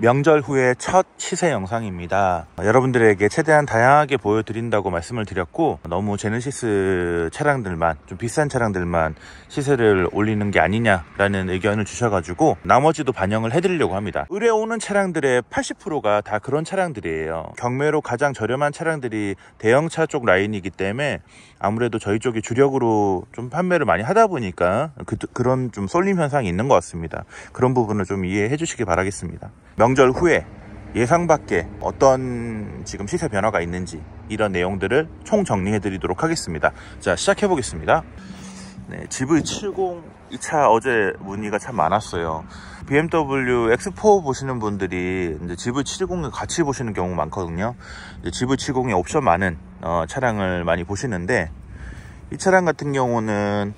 명절 후에 첫 시세 영상입니다. 여러분들에게 최대한 다양하게 보여드린다고 말씀을 드렸고, 너무 제네시스 차량들만, 좀 비싼 차량들만 시세를 올리는 게 아니냐라는 의견을 주셔가지고 나머지도 반영을 해드리려고 합니다. 의뢰오는 차량들의 80%가 다 그런 차량들이에요. 경매로 가장 저렴한 차량들이 대형차 쪽 라인이기 때문에 아무래도 저희 쪽이 주력으로 좀 판매를 많이 하다 보니까 그런 좀 쏠림 현상이 있는 것 같습니다. 그런 부분을 좀 이해해 주시기 바라겠습니다. 명절 후에 예상 밖에 어떤 지금 시세 변화가 있는지 이런 내용들을 총 정리해 드리도록 하겠습니다. 자, 시작해 보겠습니다. 네, GV70 이 차 어제 문의가 참 많았어요. BMW X4 보시는 분들이 이제 GV70을 같이 보시는 경우 많거든요. GV70에 옵션 많은 차량을 많이 보시는데, 이 차량 같은 경우는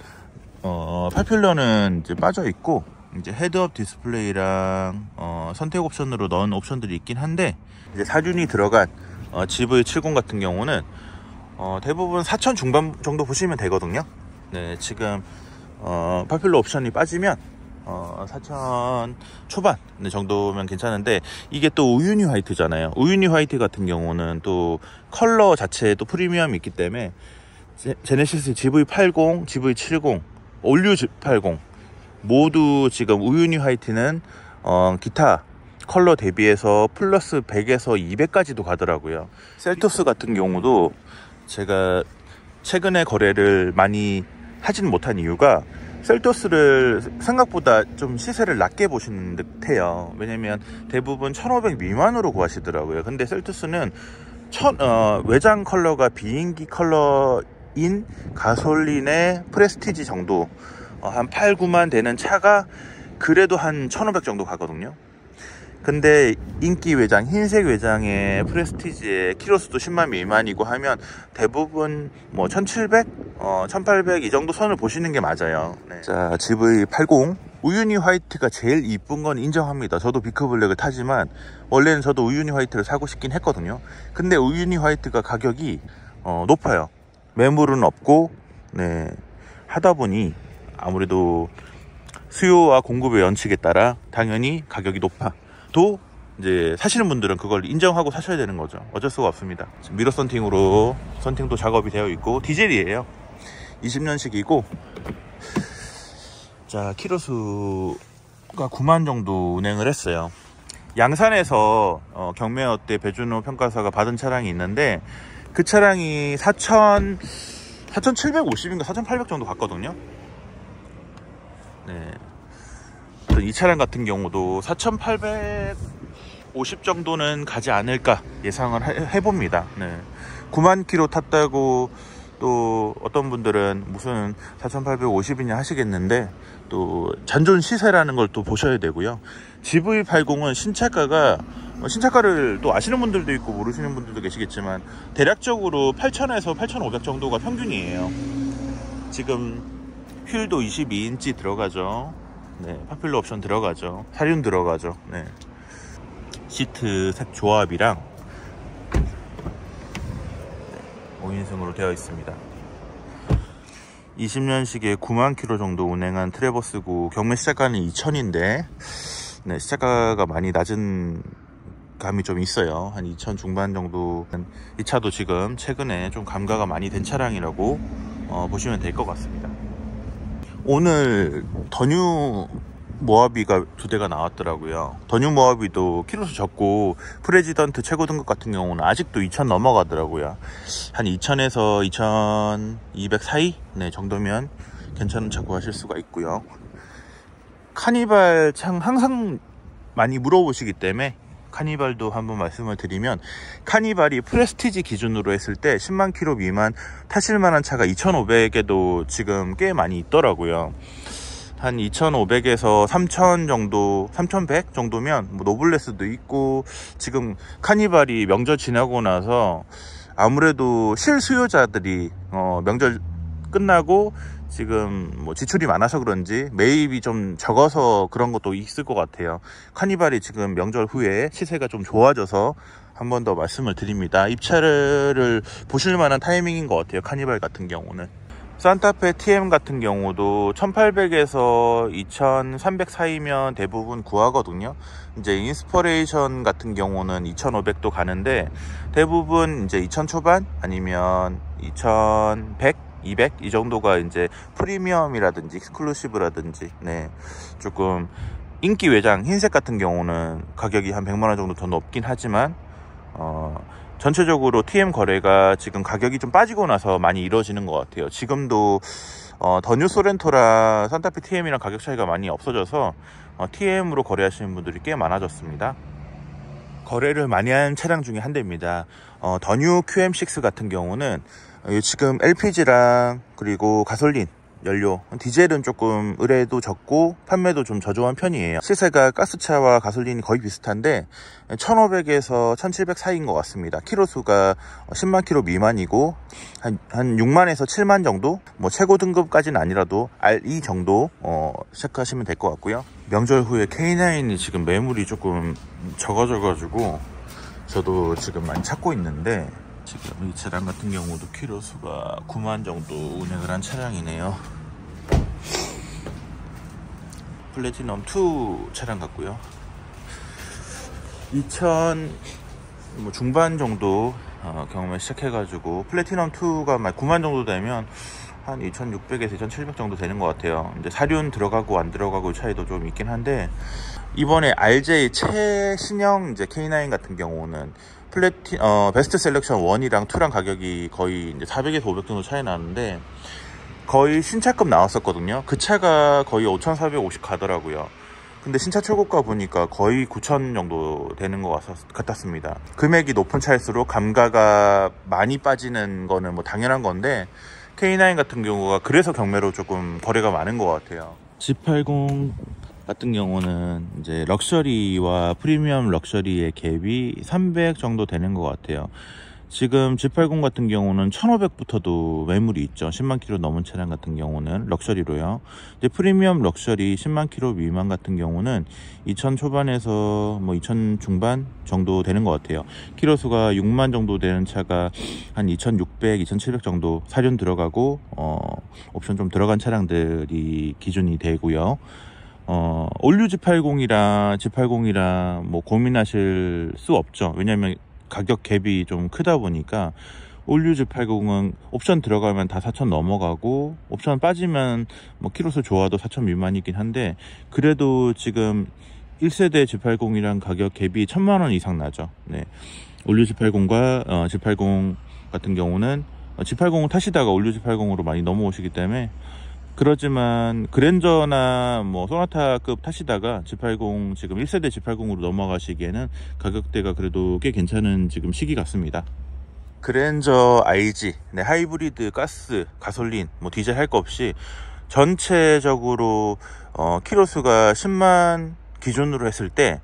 파퓰러는 이제 빠져 있고, 이제 헤드업 디스플레이랑 선택 옵션으로 넣은 옵션들이 있긴 한데, 이제 사륜이 들어간 GV70 같은 경우는 대부분 4천 중반 정도 보시면 되거든요. 네, 지금 파퓰러 옵션이 빠지면 4천 초반 정도면 괜찮은데, 이게 또 우유니 화이트잖아요. 우유니 화이트 같은 경우는 또 컬러 자체에 또 프리미엄이 있기 때문에 제네시스 GV80, GV70, 올류 G80 모두 지금 우유니 화이트는 기타 컬러 대비해서 플러스 100에서 200까지도 가더라고요. 셀토스 같은 경우도 제가 최근에 거래를 많이 하진 못한 이유가, 셀토스를 생각보다 좀 시세를 낮게 보시는 듯해요. 왜냐면 대부분 1500 미만으로 구하시더라고요. 근데 셀토스는 외장 컬러가 비행기 컬러인 가솔린의 프레스티지 정도, 한 8, 9만 되는 차가 그래도 한 1500 정도 가거든요. 근데 인기 외장, 흰색 외장의 프레스티지의 키로수도 10만 미만이고 하면 대부분 뭐 1700, 1800 이 정도 선을 보시는 게 맞아요. 네. 자, GV80 우유니 화이트가 제일 이쁜 건 인정합니다. 저도 비크블랙을 타지만 원래는 저도 우유니 화이트를 사고 싶긴 했거든요. 근데 우유니 화이트가 가격이 높아요. 매물은 없고, 네, 하다 보니 아무래도 수요와 공급의 연칙에 따라 당연히 가격이 높아. 또 이제 사시는 분들은 그걸 인정하고 사셔야 되는 거죠. 어쩔 수가 없습니다. 미러 썬팅으로 썬팅도 작업이 되어 있고, 디젤이에요. 20년식이고, 자, 키로수가 9만 정도 운행을 했어요. 양산에서 경매어 때 배준호 평가사가 받은 차량이 있는데, 그 차량이 4,750인가 4,800 정도 갔거든요. 네. 이 차량 같은 경우도 4,850 정도는 가지 않을까 예상을 해봅니다. 네. 9만 킬로 탔다고 또 어떤 분들은 무슨 4,850이냐 하시겠는데, 또 잔존 시세라는 걸 또 보셔야 되고요. GV80은 신차가를 또 아시는 분들도 있고 모르시는 분들도 계시겠지만, 대략적으로 8,000에서 8,500 정도가 평균이에요. 지금 휠도 22인치 들어가죠. 네, 파퓰러 옵션 들어가죠. 사륜 들어가죠. 네. 시트 색 조합이랑 5인승으로 되어 있습니다. 20년식에 9만 킬로 정도 운행한 트래버스고, 경매 시작가는 2,000인데, 네, 시작가가 많이 낮은 감이 좀 있어요. 한 2,000 중반 정도. 이 차도 지금 최근에 좀 감가가 많이 된 차량이라고 보시면 될 것 같습니다. 오늘 더뉴 모하비가 2대가 나왔더라고요. 더뉴 모하비도 키로수 적고 프레지던트 최고 등급 같은 경우는 아직도 2,000 넘어가더라고요. 한 2,000에서 2,200 사이? 네, 정도면 괜찮은 차 구하실 수가 있고요. 카니발 참 항상 많이 물어보시기 때문에 카니발도 한번 말씀을 드리면, 카니발이 프레스티지 기준으로 했을 때 10만 킬로 미만 타실 만한 차가 2,500에도 지금 꽤 많이 있더라고요. 한 2,500에서 3,000 정도, 3,100 정도면 뭐 노블레스도 있고, 지금 카니발이 명절 지나고 나서 아무래도 실수요자들이 명절 끝나고 지금 뭐 지출이 많아서 그런지 매입이 좀 적어서 그런 것도 있을 것 같아요. 카니발이 지금 명절 후에 시세가 좀 좋아져서 한 번 더 말씀을 드립니다. 입차를 보실 만한 타이밍인 것 같아요. 카니발 같은 경우는. 산타페 TM 같은 경우도 1800에서 2300 사이면 대부분 구하거든요. 이제 인스퍼레이션 같은 경우는 2500도 가는데 대부분 이제 2000 초반 아니면 2100, 200 이 정도가 이제 프리미엄이라든지 익스클루시브라든지 네, 조금 인기 외장 흰색 같은 경우는 가격이 한 100만원 정도 더 높긴 하지만 전체적으로 TM 거래가 지금 가격이 좀 빠지고 나서 많이 이루어지는 것 같아요. 지금도 더 뉴 소렌토랑 산타페 TM이랑 가격 차이가 많이 없어져서 TM으로 거래하시는 분들이 꽤 많아졌습니다. 거래를 많이 하는 차량 중에 한 대입니다. 더 뉴 QM6 같은 경우는 지금 LPG랑 그리고 가솔린 연료, 디젤은 조금 의뢰도 적고 판매도 좀 저조한 편이에요. 시세가 가스차와 가솔린이 거의 비슷한데 1500에서 1700 사이인 것 같습니다. 키로수가 10만 킬로 미만이고 한 6만에서 7만 정도, 뭐 최고 등급까지는 아니라도 RE 정도 체크하시면 될 것 같고요. 명절 후에 K9이 지금 매물이 조금 적어져가지고 저도 지금 많이 찾고 있는데 지금 이 차량 같은 경우도 키로수가 9만 정도 운행을 한 차량이네요. 플래티넘 2 차량 같고요. 2000 중반 정도 경험을 시작해가지고 플래티넘 2가 9만 정도 되면 한 2600에서 2700 정도 되는 것 같아요. 이제 사륜 들어가고 안 들어가고 차이도 좀 있긴 한데 이번에 RJ 최신형 이제 K9 같은 경우는 베스트 셀렉션 1이랑 2랑 가격이 거의 이제 400에서 500 정도 차이 나는데 거의 신차급 나왔었거든요. 그 차가 거의 5450 가더라고요. 근데 신차 최고가 보니까 거의 9000 정도 되는 것 같았습니다. 금액이 높은 차일수록 감가가 많이 빠지는 거는 뭐 당연한 건데 K9 같은 경우가 그래서 경매로 조금 거래가 많은 것 같아요. G80 같은 경우는 이제 럭셔리와 프리미엄 럭셔리의 갭이 300 정도 되는 것 같아요. 지금 G80 같은 경우는 1500부터도 매물이 있죠. 10만 킬로 넘은 차량 같은 경우는 럭셔리로요. 이제 프리미엄 럭셔리 10만 킬로 미만 같은 경우는 2000 초반에서 뭐 2000 중반 정도 되는 것 같아요. 키로수가 6만 정도 되는 차가 한 2600, 2700 정도 사륜 들어가고 옵션 좀 들어간 차량들이 기준이 되고요. 올류 G80이랑 G80이랑 뭐 고민하실 수 없죠. 왜냐면 가격 갭이 좀 크다 보니까 올류 G80은 옵션 들어가면 다 4000 넘어가고 옵션 빠지면 뭐 키로수 좋아도 4000 미만이긴 한데 그래도 지금 1세대 G80이랑 가격 갭이 1000만원 이상 나죠. 네. 올류 G80과 G80 같은 경우는 G80을 타시다가 올류 G80으로 많이 넘어오시기 때문에 그렇지만 그랜저나 뭐 소나타급 타시다가 G80 지금 1세대 G80으로 넘어가시기에는 가격대가 그래도 꽤 괜찮은 지금 시기 같습니다. 그랜저 IG 네, 하이브리드 가스 가솔린 뭐 디젤 할 거 없이 전체적으로 키로수가 10만 기준으로 했을 때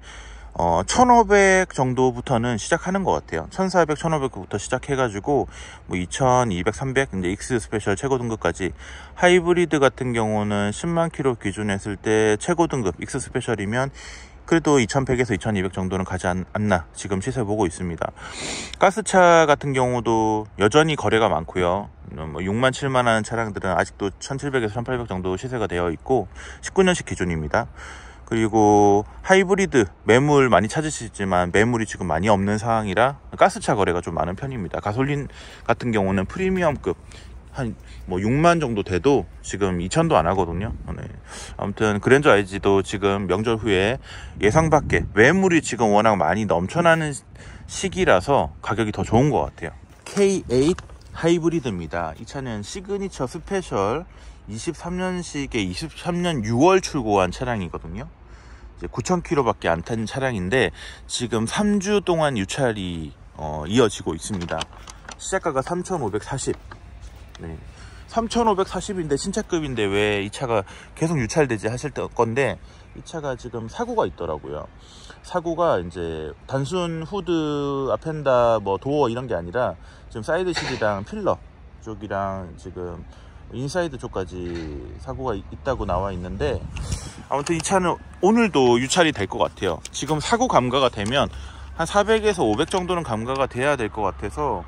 1500 정도부터는 시작하는 것 같아요. 1400, 1500부터 시작해가지고 뭐 2200, 300 이제 익스 스페셜 최고 등급까지 하이브리드 같은 경우는 10만 킬로 기준 했을 때 최고 등급 익스 스페셜이면 그래도 2100에서 2200 정도는 가지 않나 지금 시세 보고 있습니다. 가스차 같은 경우도 여전히 거래가 많고요. 뭐 6만 7만 하는 차량들은 아직도 1700에서 1800 정도 시세가 되어 있고 19년식 기준입니다. 그리고 하이브리드 매물 많이 찾으시지만 매물이 지금 많이 없는 상황이라 가스차 거래가 좀 많은 편입니다. 가솔린 같은 경우는 프리미엄급 한 뭐 6만 정도 돼도 지금 2000도 안 하거든요. 네. 아무튼 그랜저 IG도 지금 명절 후에 예상 밖에 매물이 지금 워낙 많이 넘쳐나는 시기라서 가격이 더 좋은 것 같아요. K8 하이브리드입니다. 이 차는 시그니처 스페셜 23년식의 23년 6월 출고한 차량이거든요. 이제 9000km 밖에 안 탄 차량인데 지금 3주 동안 유찰이 이어지고 있습니다. 시작가가 3540. 네. 3540인데 신차급인데 왜 이 차가 계속 유찰되지 하실 건데 이 차가 지금 사고가 있더라고요. 사고가 이제 단순 후드, 앞엔다, 뭐 도어 이런 게 아니라 지금 사이드 실이랑 필러 쪽이랑 지금 인사이드 쪽까지 사고가 있다고 나와 있는데 아무튼 이 차는 오늘도 유찰이 될 것 같아요. 지금 사고 감가가 되면 한 400에서 500 정도는 감가가 돼야 될 것 같아서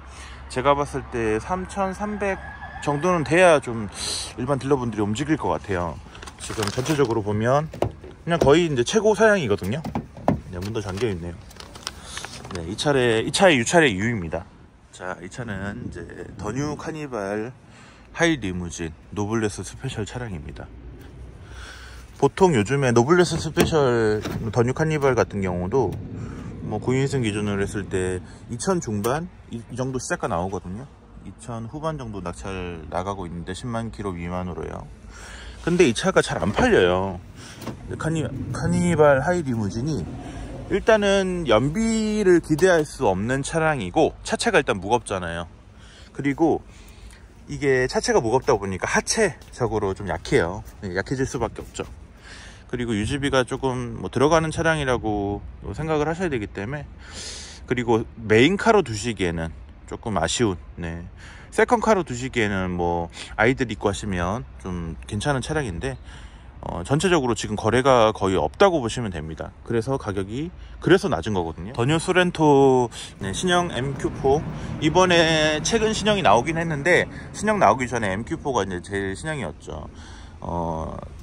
제가 봤을 때 3300 정도는 돼야 좀 일반 딜러분들이 움직일 것 같아요. 지금 전체적으로 보면 그냥 거의 이제 최고 사양이거든요. 네, 문도 잠겨 있네요. 네, 이 차의 유차례 이유입니다. 자, 이 차는 이제 더 뉴 카니발 하이 리무진 노블레스 스페셜 차량입니다. 보통 요즘에 노블레스 스페셜 더 뉴 카니발 같은 경우도 뭐 9인승 기준으로 했을 때 2000 중반 이 정도 시세가 나오거든요. 2000 후반 정도 낙찰 나가고 있는데 10만 킬로 미만으로요. 근데 이 차가 잘 안 팔려요. 카니발 하이 리무진이 일단은 연비를 기대할 수 없는 차량이고 차체가 일단 무겁잖아요. 그리고 이게 차체가 무겁다 보니까 하체적으로 좀 약해요. 약해질 수밖에 없죠. 그리고 유지비가 조금 뭐 들어가는 차량이라고 생각을 하셔야 되기 때문에, 그리고 메인카로 두시기에는 조금 아쉬운, 네, 세컨카로 두시기에는 뭐 아이들 입고 하시면 좀 괜찮은 차량인데 전체적으로 지금 거래가 거의 없다고 보시면 됩니다. 그래서 가격이 그래서 낮은 거거든요. 더 뉴 소렌토, 네, 신형 MQ4 이번에 최근 신형이 나오긴 했는데 신형 나오기 전에 MQ4가 이제 제일 신형이었죠.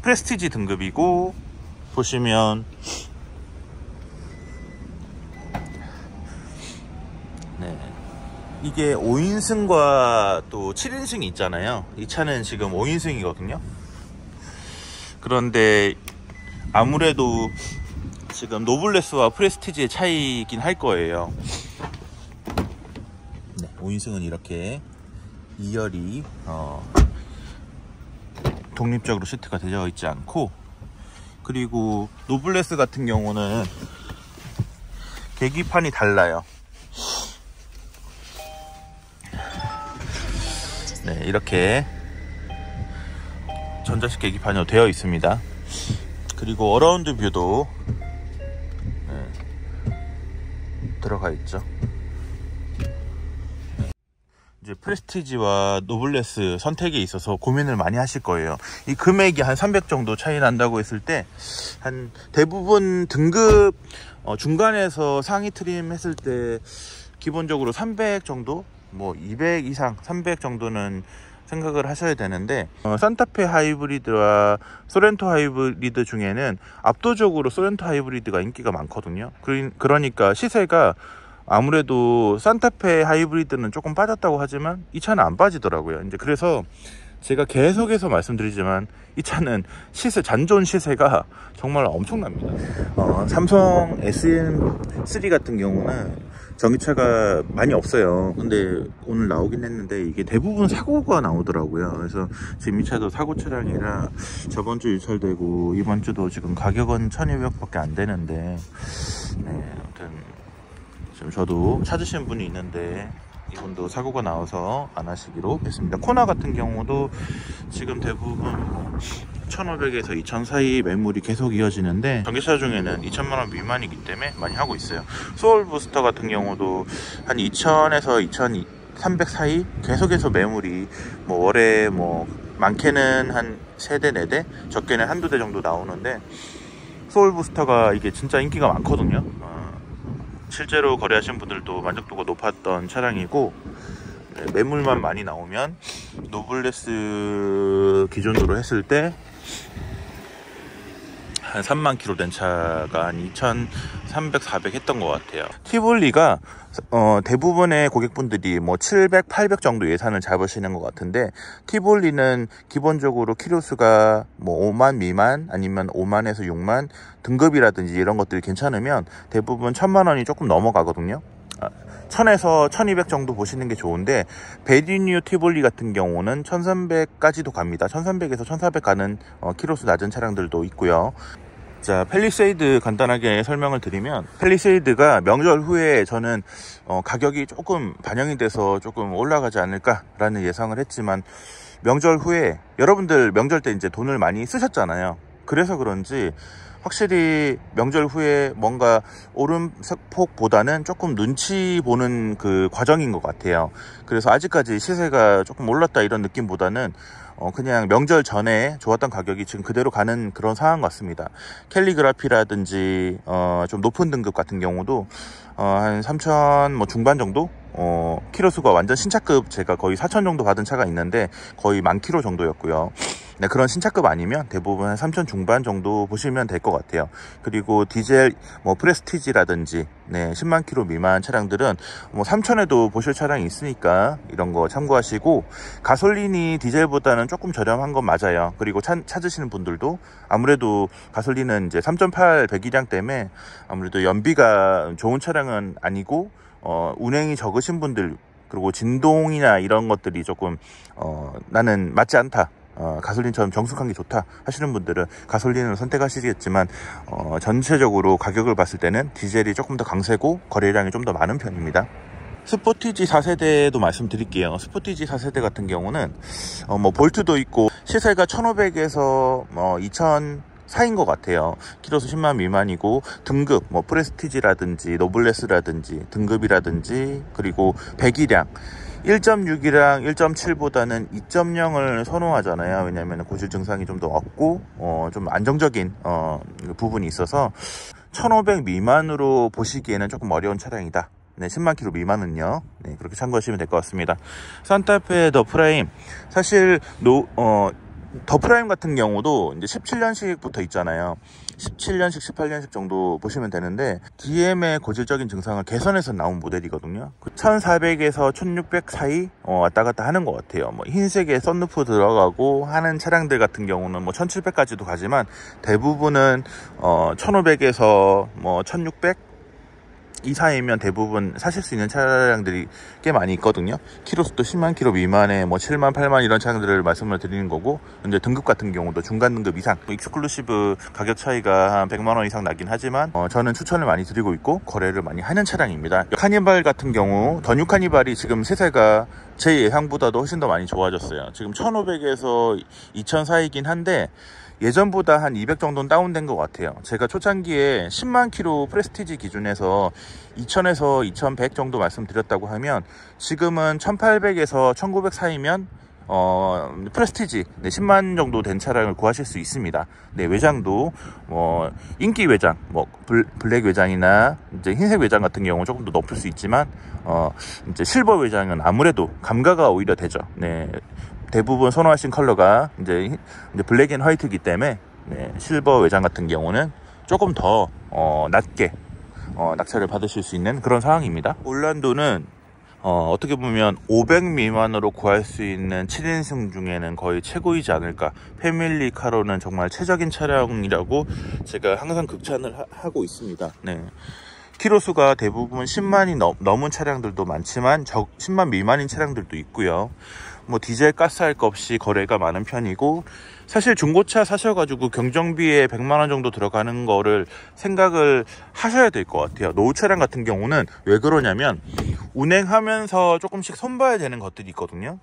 프레스티지 등급이고 보시면 네, 이게 5인승과 또 7인승이 있잖아요. 이 차는 지금 5인승이거든요. 그런데 아무래도 지금 노블레스와 프레스티지의 차이긴 할 거예요. 네, 5인승은 이렇게 2열이 독립적으로 시트가 되어 있지 않고, 그리고 노블레스 같은 경우는 계기판이 달라요. 네, 이렇게 전자식 계기판으로 되어 있습니다. 그리고 어라운드 뷰도 들어가 있죠. 이제 프레스티지와 노블레스 선택에 있어서 고민을 많이 하실 거예요. 이 금액이 한 300 정도 차이 난다고 했을 때 한 대부분 등급 중간에서 상위 트림 했을 때 기본적으로 300 정도, 뭐 200 이상 300 정도는 생각을 하셔야 되는데, 산타페 하이브리드와 소렌토 하이브리드 중에는 압도적으로 소렌토 하이브리드가 인기가 많거든요. 그러니까 시세가 아무래도 산타페 하이브리드는 조금 빠졌다고 하지만 이 차는 안 빠지더라고요. 이제 그래서 제가 계속해서 말씀드리지만 이 차는 잔존 시세가 정말 엄청납니다. 삼성 SM3 같은 경우는 전기차가 많이 없어요. 근데 오늘 나오긴 했는데 이게 대부분 사고가 나오더라고요. 그래서 지금 이 차도 사고 차량이라 저번 주 유찰되고 이번 주도 지금 가격은 1200밖에 안 되는데, 네, 아무튼 지금 저도 찾으신 분이 있는데 이분도 사고가 나와서 안 하시기로 했습니다. 코나 같은 경우도 지금 대부분 1,500에서 2,000 사이 매물이 계속 이어지는데 전기차 중에는 2,000만원 미만이기 때문에 많이 하고 있어요. 소울 부스터 같은 경우도 한 2,000에서 2,300 사이 계속해서 매물이 뭐 월에 뭐 많게는 한 3대 4대, 적게는 1~2대 정도 나오는데 소울 부스터가 이게 진짜 인기가 많거든요. 실제로 거래하신 분들도 만족도가 높았던 차량이고, 네, 매물만 많이 나오면 노블레스 기준으로 했을 때 한 3만 킬로 된 차가 한 2,300, 400 했던 것 같아요. 티볼리가 대부분의 고객분들이 뭐 700, 800 정도 예산을 잡으시는 것 같은데, 티볼리는 기본적으로 키로수가 뭐 5만 미만 아니면 5만에서 6만 등급이라든지 이런 것들이 괜찮으면 대부분 1,000만 원이 조금 넘어가거든요. 1000에서 1200 정도 보시는 게 좋은데, 베리뉴 티볼리 같은 경우는 1300까지도 갑니다. 1300에서 1400 가는 키로수 낮은 차량들도 있고요. 자, 팰리세이드 간단하게 설명을 드리면, 팰리세이드가 명절 후에 저는 가격이 조금 반영이 돼서 조금 올라가지 않을까 라는 예상을 했지만, 명절 후에 여러분들 명절 때 이제 돈을 많이 쓰셨잖아요. 그래서 그런지 확실히 명절 후에 뭔가 오름폭보다는 조금 눈치 보는 그 과정인 것 같아요. 그래서 아직까지 시세가 조금 올랐다 이런 느낌보다는 그냥 명절 전에 좋았던 가격이 지금 그대로 가는 그런 상황 같습니다. 캘리그라피라든지 좀 높은 등급 같은 경우도 한 3,000 뭐 중반 정도 키로수가 완전 신차급, 제가 거의 4,000 정도 받은 차가 있는데 거의 10,000km 정도였고요. 네, 그런 신차급 아니면 대부분 한 3,000 중반 정도 보시면 될 것 같아요. 그리고 디젤 프레스티지라든지 10만 km 미만 차량들은 3,000에도 보실 차량이 있으니까 이런 거 참고하시고, 가솔린이 디젤보다는 조금 저렴한 건 맞아요. 그리고 찾으시는 분들도 아무래도 가솔린은 이제 3.8 배기량 때문에 아무래도 연비가 좋은 차량은 아니고 운행이 적으신 분들, 그리고 진동이나 이런 것들이 조금 나는 맞지 않다, 가솔린처럼 정숙한 게 좋다 하시는 분들은 가솔린을 선택하시겠지만, 전체적으로 가격을 봤을 때는 디젤이 조금 더 강세고 거래량이 좀 더 많은 편입니다. 스포티지 4세대도 말씀드릴게요. 스포티지 4세대 같은 경우는 볼트도 있고 시세가 1,500에서 2,000 사인 것 같아요. 키로수 10만 미만이고, 등급 프레스티지라든지 노블레스라든지 등급이라든지, 그리고 배기량 1.6이랑 1.7보다는 2.0을 선호하잖아요. 왜냐하면 고질 증상이 좀 더 없고 좀 안정적인 부분이 있어서 1,500 미만으로 보시기에는 조금 어려운 차량이다. 10만 km 미만은요. 그렇게 참고하시면 될 것 같습니다. 산타페 더 프라임, 사실 더 프라임 같은 경우도 이제 17년식부터 있잖아요. 17년식, 18년식 정도 보시면 되는데, DM의 고질적인 증상을 개선해서 나온 모델이거든요. 1400에서 1600 사이 왔다 갔다 하는 것 같아요. 흰색에 썬루프 들어가고 하는 차량들 같은 경우는 1700까지도 가지만, 대부분은 1500에서 1600 이사이면 대부분 사실 수 있는 차량들이 꽤 많이 있거든요. 키로수도 10만 km 미만에 7만 8만 이런 차량들을 말씀을 드리는 거고, 근데 등급 같은 경우도 중간 등급 이상, 익스클루시브 가격 차이가 한 100만원 이상 나긴 하지만 저는 추천을 많이 드리고 있고 거래를 많이 하는 차량입니다. 카니발 같은 경우, 더 뉴 카니발이 지금 세세가 제 예상보다도 훨씬 더 많이 좋아졌어요. 지금 1500에서 2000 사이긴 한데 예전보다 한 200 정도는 다운된 것 같아요. 제가 초창기에 10만 km 프레스티지 기준에서 2000에서 2100 정도 말씀드렸다고 하면, 지금은 1800에서 1900 사이면 프레스티지 10만 정도 된 차량을 구하실 수 있습니다. 외장도 인기 외장, 블랙 외장이나 이제 흰색 외장 같은 경우 조금 더 높을 수 있지만, 이제 실버 외장은 아무래도 감가가 오히려 되죠. 대부분 선호하신 컬러가 이제 블랙 앤 화이트이기 때문에 실버 외장 같은 경우는 조금 더 낮게 낙찰을 받으실 수 있는 그런 상황입니다. 올란도는 어떻게 보면 500 미만으로 구할 수 있는 7인승 중에는 거의 최고이지 않을까. 패밀리카로는 정말 최적인 차량이라고 제가 항상 극찬을 하고 있습니다. 키로수가 대부분 10만이 넘은 차량들도 많지만 10만 미만인 차량들도 있고요. 디젤 가스할 것 없이 거래가 많은 편이고, 사실 중고차 사셔가지고 경정비에 100만원 정도 들어가는 거를 생각을 하셔야 될 것 같아요. 노후 차량 같은 경우는 왜 그러냐면, 운행하면서 조금씩 손봐야 되는 것들이 있거든요.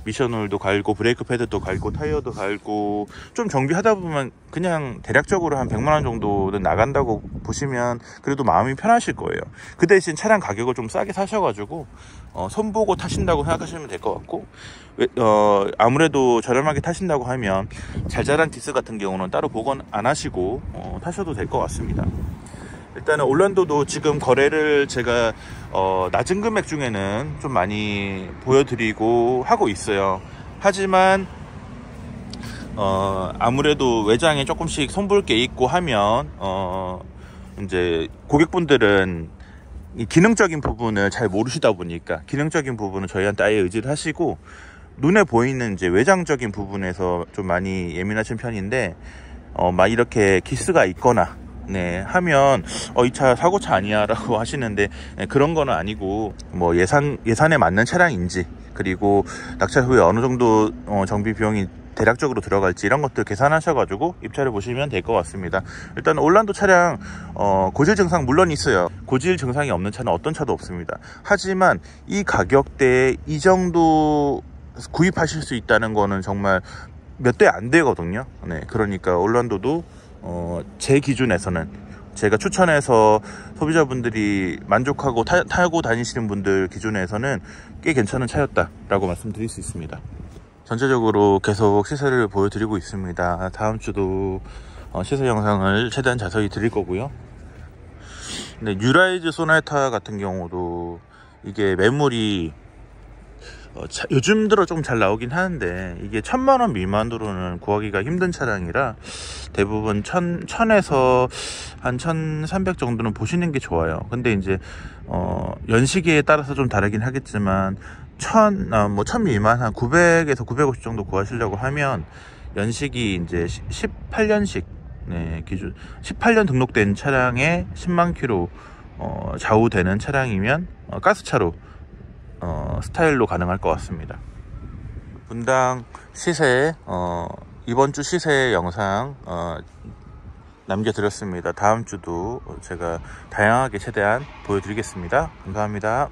미션오일도 갈고 브레이크 패드도 갈고 타이어도 갈고, 좀 정비하다 보면 그냥 대략적으로 한 100만원 정도는 나간다고 보시면 그래도 마음이 편하실 거예요. 그 대신 차량 가격을 좀 싸게 사셔가지고 손보고 타신다고 생각하시면 될 것 같고, 아무래도 저렴하게 타신다고 하면 잘 자란 기스 같은 경우는 따로 복원 안 하시고 타셔도 될 것 같습니다. 일단은 올란도도 지금 거래를 제가 낮은 금액 중에는 좀 많이 보여드리고 하고 있어요. 하지만 아무래도 외장에 조금씩 손볼 게 있고 하면 이제 고객분들은 이 기능적인 부분을 잘 모르시다 보니까 기능적인 부분은 저희한테 아예 의지를 하시고, 눈에 보이는 이제 외장적인 부분에서 좀 많이 예민하신 편인데, 막 이렇게 기스가 있거나 하면 이 차 사고차 아니야 라고 하시는데, 그런 거는 아니고, 예산에 맞는 차량인지, 그리고 낙찰 후에 어느 정도 정비 비용이 대략적으로 들어갈지, 이런 것들 계산하셔가지고 입찰을 보시면 될 것 같습니다. 일단 올란도 차량 고질 증상 물론 있어요. 고질 증상이 없는 차는 어떤 차도 없습니다. 하지만 이 가격대에 이 정도 구입하실 수 있다는 거는 정말 몇 대 안 되거든요. 그러니까 올란도도 제 기준에서는, 제가 추천해서 소비자분들이 만족하고 타고 다니시는 분들 기준에서는 꽤 괜찮은 차였다 라고 말씀드릴 수 있습니다. 전체적으로 계속 시세를 보여드리고 있습니다. 다음 주도 시세 영상을 최대한 자세히 드릴 거고요. 뉴라이즈 소나타 같은 경우도 이게 매물이 요즘 들어 좀 잘 나오긴 하는데 이게 1000만원 미만으로는 구하기가 힘든 차량이라 대부분 1000에서 한 1300 정도는 보시는 게 좋아요. 근데 이제 연식에 따라서 좀 다르긴 하겠지만 1000 미만 한 900에서 950 정도 구하시려고 하면 연식이 이제 18년식 기준 18년 등록된 차량에 10만 킬로 좌우되는 차량이면 가스차로 스타일로 가능할 것 같습니다. 분당 시세 이번 주 시세 영상 남겨드렸습니다. 다음 주도 제가 다양하게 최대한 보여드리겠습니다. 감사합니다.